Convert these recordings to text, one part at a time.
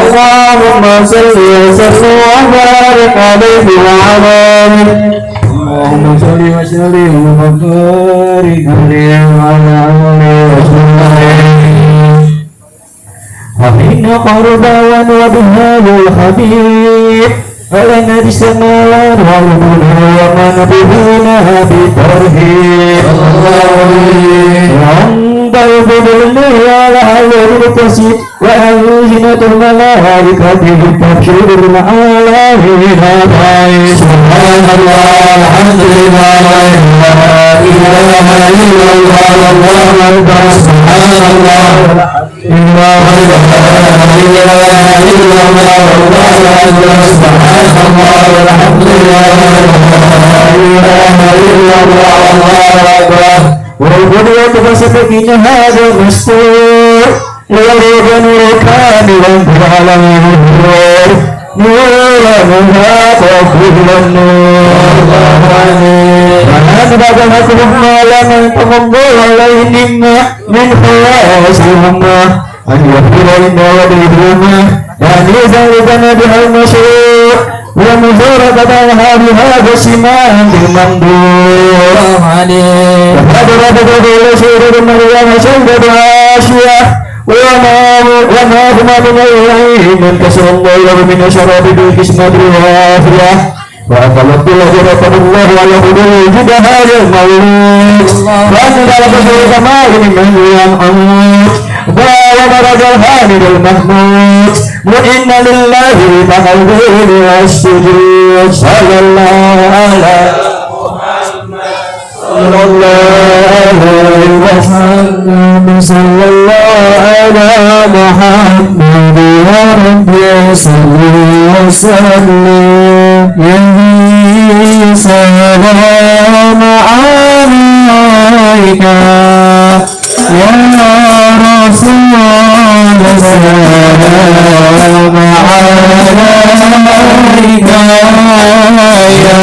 اللهم صل وسلم وبارك عليه وعلى آله. اللهم صل وسلم وبارك عليه وعلى آله وسلم. وإن قربا وبهذا الحبيب فلنا السماوات والأرض ومن بهما بالترهيب. وأنت بظله على الكسب وألسنة الملائكة بالتبشير العالمين. سبحان الله الحمد لله لا إله إلا الله والله أكبر. سبحان الله لا إله إلا الله والله أكبر. سبحان الله والحمد لله لا إله إلا الله والله أكبر. والقدوة فسبقنا هذا المستور لغيب نوركان وانفعل من النور نورا مهاق وكل النور. فهذا بنكم ما لم تفضل عليهم من خواصهم أن يغفر لنا وليهما يعني ذلك بها المشروع ومزورة هذا السمان المنظور. وقد رفض سورة مريم سورة عاشية وما هما من العين من كسر الله من شراب بالكسمة الوافية وأقلت الذين كتب الله على وجود هذا المولود وأن ذلك في سماء من ينحوت ومرج الحامد المحمود وإن لله تقلبين والسجود صلى الله على صلى الله عليه وسلم صلى الله على محمد يا ربي صل وسلم يهدي سلام عليك يا رسول الله سلام عليك يا حبيب سلام عليك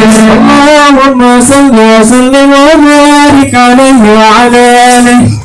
اللهم صل وسلم وبارك عليه وعلى آله